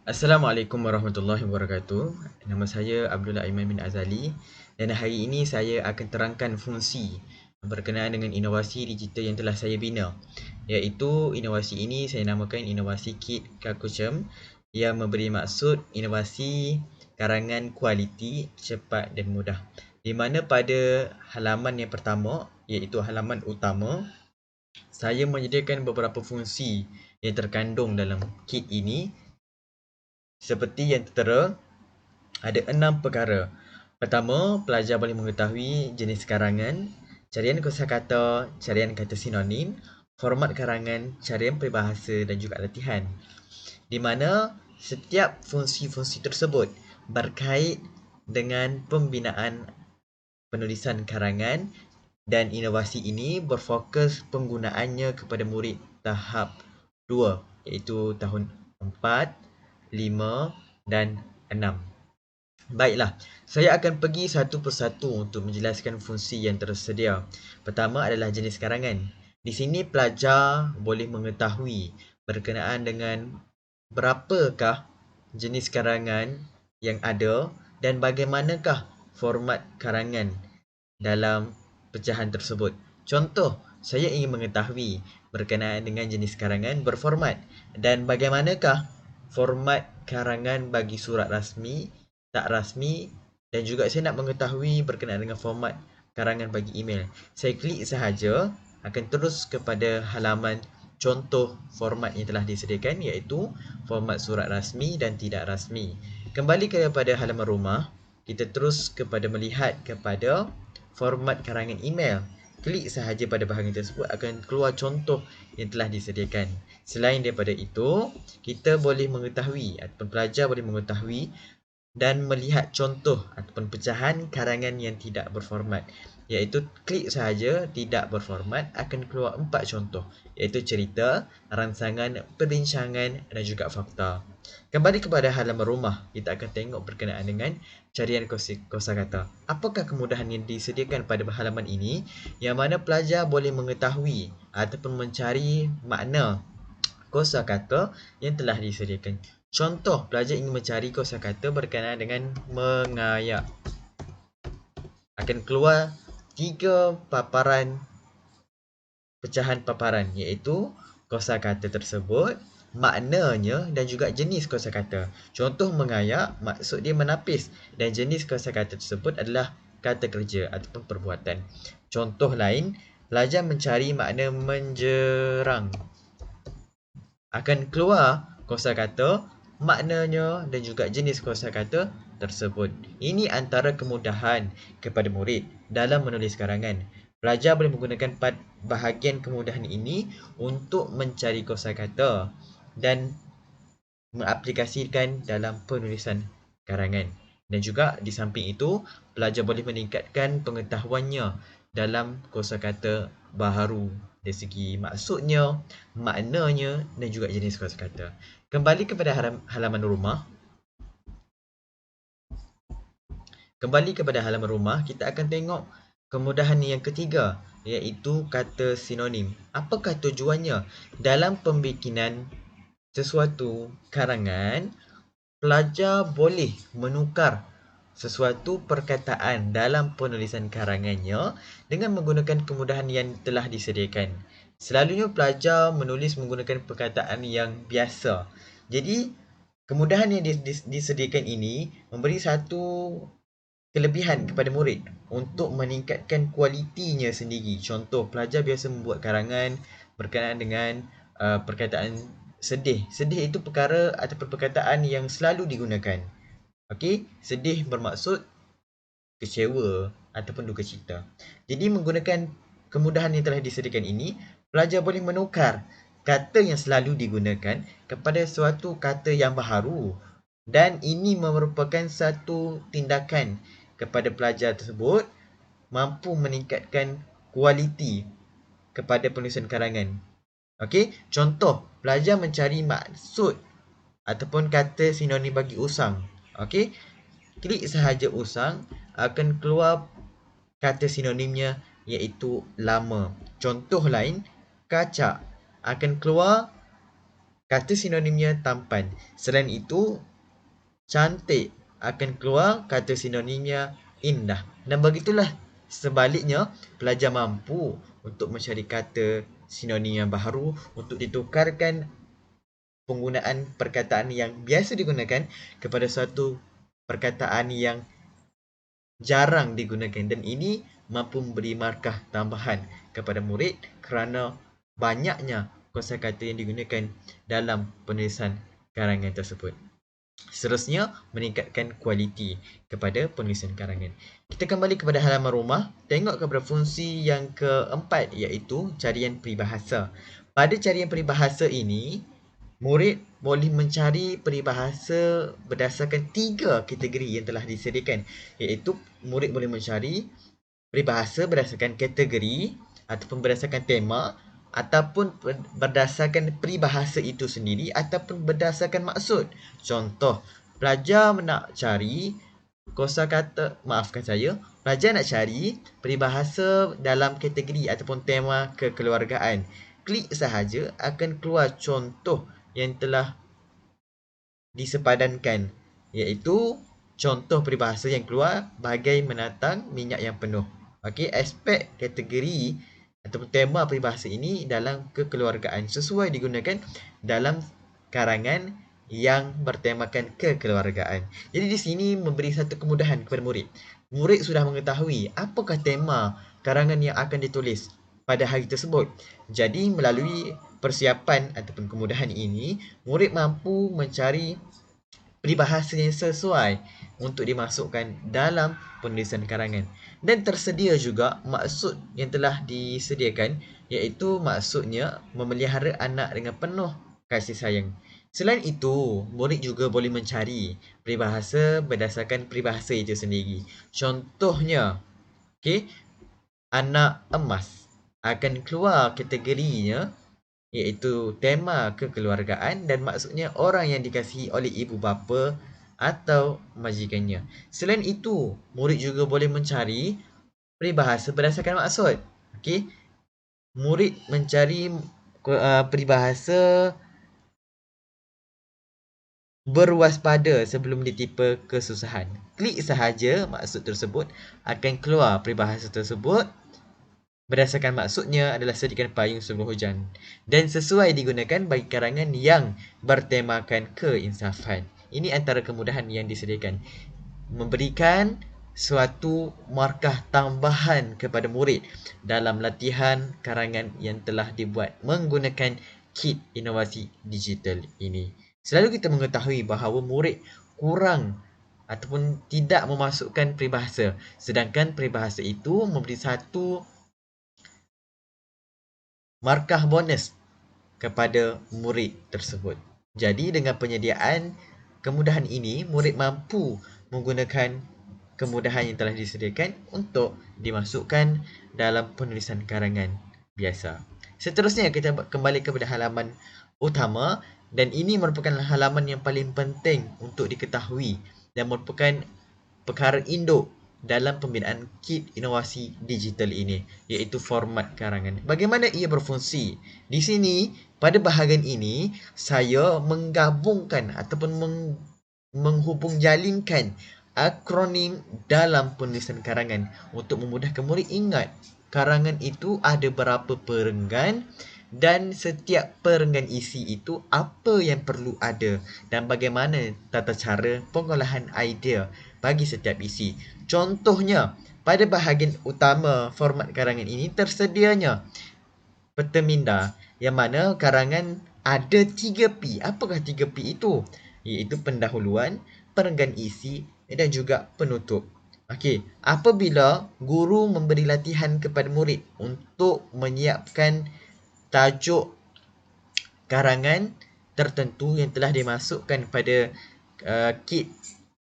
Assalamualaikum warahmatullahi wabarakatuh. Nama saya Abdullah Aiman bin Azali dan hari ini saya akan terangkan fungsi berkenaan dengan inovasi digital yang telah saya bina. Iaitu inovasi ini saya namakan inovasi Kit Kakucem yang memberi maksud inovasi karangan kualiti, cepat dan mudah. Di mana pada halaman yang pertama iaitu halaman utama, saya menyediakan beberapa fungsi yang terkandung dalam kit ini seperti yang tertera. Ada 6 perkara. Pertama, pelajar boleh mengetahui jenis karangan, carian kosakata, carian kata sinonim, format karangan, carian peribahasa dan juga latihan. Di mana setiap fungsi-fungsi tersebut berkait dengan pembinaan penulisan karangan, dan inovasi ini berfokus penggunaannya kepada murid tahap 2 iaitu tahun 4, 5 dan 6. Baiklah, saya akan pergi satu persatu untuk menjelaskan fungsi yang tersedia. Pertama adalah jenis karangan. Di sini pelajar boleh mengetahui berkenaan dengan berapakah jenis karangan yang ada dan bagaimanakah format karangan dalam pecahan tersebut. Contoh, saya ingin mengetahui berkenaan dengan jenis karangan berformat dan bagaimanakah format karangan bagi surat rasmi, tak rasmi dan juga saya nak mengetahui berkenaan dengan format karangan bagi email. Saya klik sahaja akan terus kepada halaman contoh format yang telah disediakan iaitu format surat rasmi dan tidak rasmi. Kembali kepada halaman rumah, kita terus kepada melihat kepada format karangan email. Klik sahaja pada bahagian tersebut akan keluar contoh yang telah disediakan. Selain daripada itu, kita boleh mengetahui ataupun pelajar boleh mengetahui dan melihat contoh ataupun pecahan karangan yang tidak berformat. Iaitu klik sahaja tidak berformat akan keluar 4 contoh iaitu cerita, rangsangan, perbincangan dan juga fakta. Kembali kepada halaman rumah, kita akan tengok berkenaan dengan carian kosakata. Apakah kemudahan yang disediakan pada halaman ini yang mana pelajar boleh mengetahui ataupun mencari makna kosakata yang telah disediakan. Contoh, pelajar ingin mencari kosakata berkenaan dengan mengayak. Akan keluar 3 paparan pecahan paparan iaitu kosakata tersebut, maknanya dan juga jenis kosakata. Contoh mengayak, maksud dia menapis dan jenis kosakata tersebut adalah kata kerja ataupun perbuatan. Contoh lain, pelajar mencari makna menjerang. Akan keluar kosakata, maknanya dan juga jenis kosakata tersebut. Ini antara kemudahan kepada murid dalam menulis karangan. Pelajar boleh menggunakan bahagian kemudahan ini untuk mencari kosakata dan mengaplikasikan dalam penulisan karangan. Dan juga di samping itu, pelajar boleh meningkatkan pengetahuannya dalam kosakata baharu dari segi maksudnya, maknanya dan juga jenis kosakata. Kembali kepada halaman rumah. Kembali kepada halaman rumah, kita akan tengok kemudahan yang ketiga iaitu kata sinonim. Apakah tujuannya? Dalam pembikinan sesuatu karangan, pelajar boleh menukar sesuatu perkataan dalam penulisan karangannya dengan menggunakan kemudahan yang telah disediakan. Selalunya pelajar menulis menggunakan perkataan yang biasa. Jadi, kemudahan yang disediakan ini memberi satu kelebihan kepada murid untuk meningkatkan kualitinya sendiri. Contoh, pelajar biasa membuat karangan berkenaan dengan perkataan sedih. Sedih itu perkara ataupun perkataan yang selalu digunakan. Okey, sedih bermaksud kecewa ataupun duka cita. Jadi menggunakan kemudahan yang telah disediakan ini, pelajar boleh menukar kata yang selalu digunakan kepada suatu kata yang baharu. Dan ini merupakan satu tindakan kepada pelajar tersebut mampu meningkatkan kualiti kepada penulisan karangan. Okey, contoh pelajar mencari maksud ataupun kata sinonim bagi usang. Okey, klik sahaja usang akan keluar kata sinonimnya iaitu lama. Contoh lain, kacak akan keluar kata sinonimnya tampan. Selain itu, cantik akan keluar kata sinonimnya indah. Dan begitulah sebaliknya, pelajar mampu untuk mencari kata sinonim yang baru untuk ditukarkan penggunaan perkataan yang biasa digunakan kepada suatu perkataan yang jarang digunakan, dan ini mampu memberi markah tambahan kepada murid kerana banyaknya kosakata yang digunakan dalam penulisan karangan tersebut. Seterusnya, meningkatkan kualiti kepada penulisan karangan. Kita kembali kepada halaman rumah, tengok kepada fungsi yang keempat, iaitu carian peribahasa. Pada carian peribahasa ini, murid boleh mencari peribahasa berdasarkan 3 kategori yang telah disediakan, iaitu murid boleh mencari peribahasa berdasarkan kategori ataupun berdasarkan tema, ataupun berdasarkan peribahasa itu sendiri, ataupun berdasarkan maksud. Contoh, pelajar nak cari pelajar nak cari peribahasa dalam kategori ataupun tema kekeluargaan. Klik sahaja akan keluar contoh yang telah disepadankan, iaitu contoh peribahasa yang keluar bagai menatang minyak yang penuh. Okey, aspek kategori ataupun tema peribahasa ini dalam kekeluargaan sesuai digunakan dalam karangan yang bertemakan kekeluargaan. Jadi di sini memberi satu kemudahan kepada murid. Murid sudah mengetahui apakah tema karangan yang akan ditulis pada hari tersebut. Jadi melalui persiapan ataupun kemudahan ini, murid mampu mencari peribahasa yang sesuai untuk dimasukkan dalam penulisan karangan. Dan tersedia juga maksud yang telah disediakan, iaitu maksudnya memelihara anak dengan penuh kasih sayang. Selain itu, murid juga boleh mencari peribahasa berdasarkan peribahasa itu sendiri. Contohnya, anak emas akan keluar kategorinya, iaitu tema kekeluargaan dan maksudnya orang yang dikasihi oleh ibu bapa atau majikannya. Selain itu, murid juga boleh mencari peribahasa berdasarkan maksud. Murid mencari peribahasa berwaspada sebelum ditipu kesusahan. Klik sahaja maksud tersebut, akan keluar peribahasa tersebut berdasarkan maksudnya adalah sediakan payung sebelum hujan dan sesuai digunakan bagi karangan yang bertemakan keinsafan. Ini antara kemudahan yang disediakan, memberikan suatu markah tambahan kepada murid dalam latihan karangan yang telah dibuat menggunakan kit inovasi digital ini. Selalu kita mengetahui bahawa murid kurang ataupun tidak memasukkan peribahasa, sedangkan peribahasa itu memberi satu markah bonus kepada murid tersebut. Jadi dengan penyediaan kemudahan ini, murid mampu menggunakan kemudahan yang telah disediakan untuk dimasukkan dalam penulisan karangan biasa. Seterusnya kita kembali kepada halaman utama, dan ini merupakan halaman yang paling penting untuk diketahui dan merupakan perkara induk dalam pembinaan kit inovasi digital ini, iaitu format karangan. Bagaimana ia berfungsi? Di sini, pada bahagian ini, saya menggabungkan ataupun menghubung jalinkan akronim dalam penulisan karangan untuk memudahkan murid ingat karangan itu ada berapa perenggan dan setiap perenggan isi itu apa yang perlu ada dan bagaimana tata cara pengolahan idea bagi setiap isi. Contohnya, pada bahagian utama format karangan ini tersedianya peta minda yang mana karangan ada 3P. Apakah 3P itu? Iaitu pendahuluan, perenggan isi dan juga penutup. Okey, apabila guru memberi latihan kepada murid untuk menyiapkan tajuk karangan tertentu yang telah dimasukkan pada kit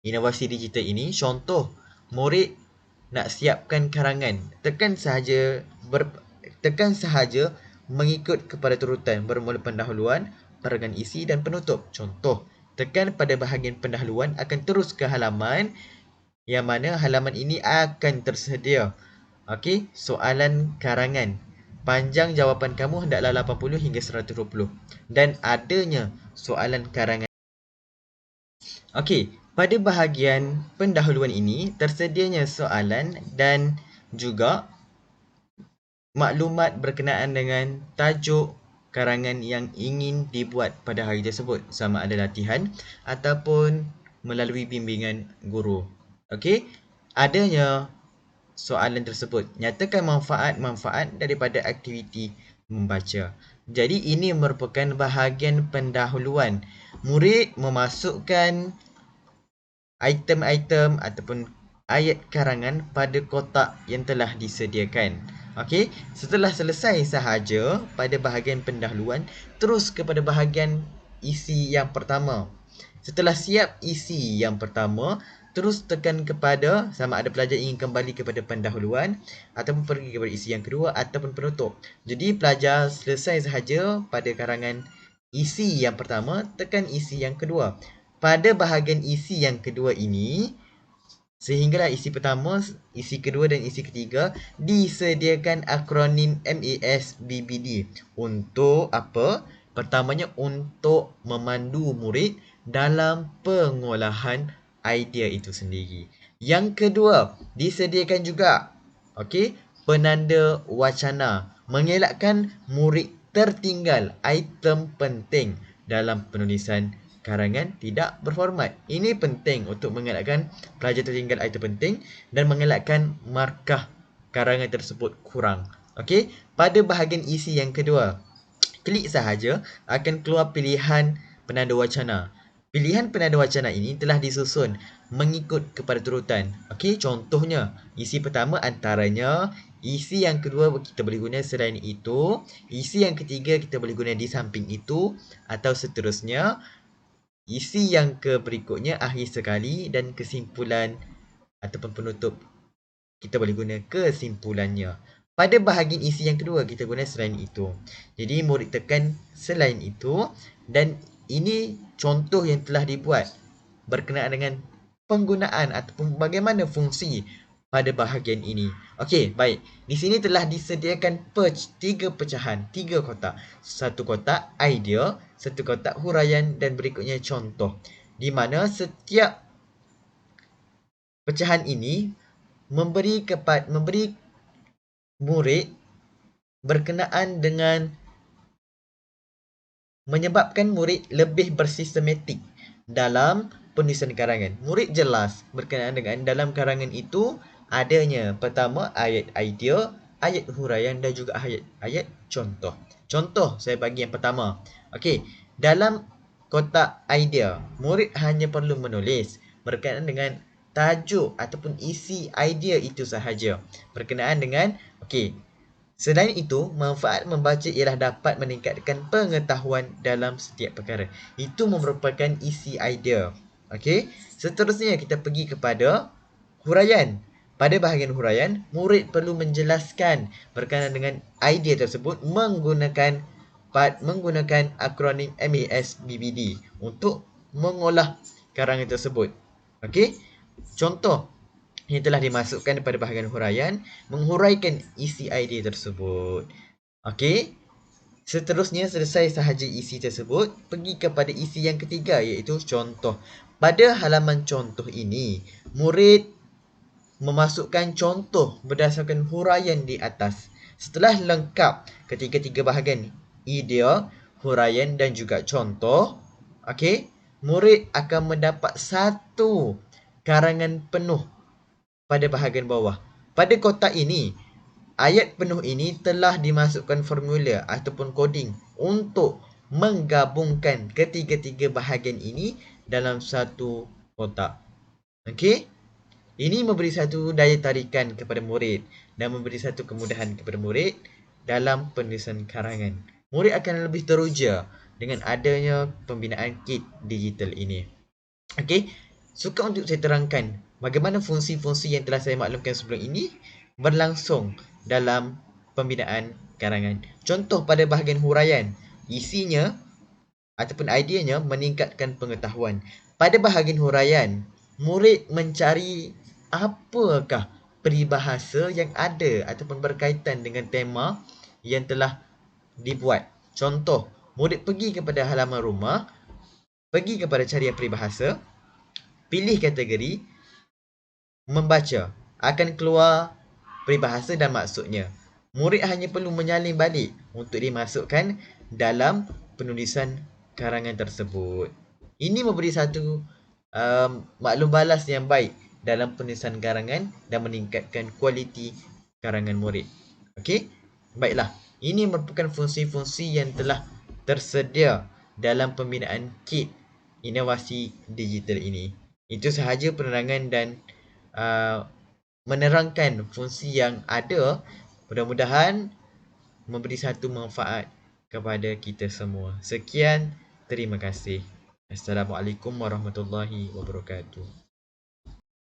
inovasi digital ini, contoh murid nak siapkan karangan, tekan sahaja mengikut kepada turutan bermula pendahuluan, perenggan isi dan penutup. Contoh, tekan pada bahagian pendahuluan akan terus ke halaman yang mana halaman ini akan tersedia soalan karangan panjang jawapan kamu hendaklah 80 hingga 120 dan adanya soalan karangan. Okey, pada bahagian pendahuluan ini tersedianya soalan dan juga maklumat berkenaan dengan tajuk karangan yang ingin dibuat pada hari tersebut, sama ada latihan ataupun melalui bimbingan guru. Okey, adanya soalan tersebut. Nyatakan manfaat-manfaat daripada aktiviti membaca. Jadi ini merupakan bahagian pendahuluan. Murid memasukkan item-item ataupun ayat karangan pada kotak yang telah disediakan. Okey, setelah selesai sahaja pada bahagian pendahuluan, terus kepada bahagian isi yang pertama. Setelah siap isi yang pertama, terus tekan kepada sama ada pelajar ingin kembali kepada pendahuluan ataupun pergi kepada isi yang kedua ataupun penutup. Jadi pelajar selesai sahaja pada karangan isi yang pertama, tekan isi yang kedua. Pada bahagian isi yang kedua ini, sehinggalah isi pertama, isi kedua dan isi ketiga disediakan akronim MASBBD. Untuk apa? Pertamanya untuk memandu murid dalam pengolahan idea itu sendiri. Yang kedua, disediakan juga penanda wacana, mengelakkan murid tertinggal item penting dalam penulisan karangan tidak berformat. Ini penting untuk mengelakkan pelajar tertinggal item penting dan mengelakkan markah karangan tersebut kurang. Okey, pada bahagian isi yang kedua, klik sahaja akan keluar pilihan penanda wacana. Pilihan penanda wacana ini telah disusun mengikut kepada turutan. Okey, contohnya isi pertama antaranya, isi yang kedua kita boleh guna selain itu, isi yang ketiga kita boleh guna di samping itu, atau seterusnya. Isi yang berikutnya akhir sekali dan kesimpulan ataupun penutup kita boleh guna kesimpulannya. Pada bahagian isi yang kedua kita guna selain itu. Jadi murid tekan selain itu dan ini contoh yang telah dibuat berkenaan dengan penggunaan ataupun bagaimana fungsi pada bahagian ini. Okey, baik. Di sini telah disediakan tiga pecahan, 3 kotak. Satu kotak idea, satu kotak huraian dan berikutnya contoh. Di mana setiap pecahan ini memberi murid berkenaan dengan menyebabkan murid lebih bersistematik dalam penulisan karangan. Murid jelas berkenaan dengan dalam karangan itu adanya pertama ayat idea, ayat huraian dan juga ayat contoh. Contoh saya bagi yang pertama. Okey, dalam kotak idea, murid hanya perlu menulis berkenaan dengan tajuk ataupun isi idea itu sahaja. Berkenaan dengan selain itu, manfaat membaca ialah dapat meningkatkan pengetahuan dalam setiap perkara. Itu merupakan isi idea. Okey. Seterusnya kita pergi kepada huraian. Pada bahagian huraian, murid perlu menjelaskan berkenaan dengan idea tersebut menggunakan akronim MASBBD untuk mengolah karangan tersebut. Okey. Contoh yang telah dimasukkan pada bahagian huraian menghuraikan isi idea tersebut. Okey. Seterusnya selesai sahaja isi tersebut, pergi kepada isi yang ketiga iaitu contoh. Pada halaman contoh ini, murid memasukkan contoh berdasarkan huraian di atas. Setelah lengkap ketiga-tiga bahagian idea, huraian dan juga contoh, murid akan mendapat satu karangan penuh pada bahagian bawah. Pada kotak ini, ayat penuh ini telah dimasukkan formula ataupun coding untuk menggabungkan ketiga-tiga bahagian ini dalam satu kotak. Okey? Ini memberi satu daya tarikan kepada murid dan memberi satu kemudahan kepada murid dalam penulisan karangan. Murid akan lebih teruja dengan adanya pembinaan kit digital ini. Okey? Suka untuk saya terangkan bagaimana fungsi-fungsi yang telah saya maklumkan sebelum ini berlangsung dalam pembinaan karangan. Contoh pada bahagian huraian, isinya ataupun ideanya meningkatkan pengetahuan. Pada bahagian huraian, murid mencari apakah peribahasa yang ada ataupun berkaitan dengan tema yang telah dibuat. Contoh, murid pergi kepada halaman rumah, pergi kepada carian peribahasa, pilih kategori, membaca. Akan keluar peribahasa dan maksudnya. Murid hanya perlu menyalin balik untuk dimasukkan dalam penulisan karangan tersebut. Ini memberi satu maklum balas yang baik dalam penulisan karangan dan meningkatkan kualiti karangan murid. Okey? Baiklah. Ini merupakan fungsi-fungsi yang telah tersedia dalam pembinaan kit inovasi digital ini. Itu sahaja penerangan dan menerangkan fungsi yang ada. Mudah-mudahan memberi satu manfaat kepada kita semua. Sekian, terima kasih. Assalamualaikum warahmatullahi wabarakatuh.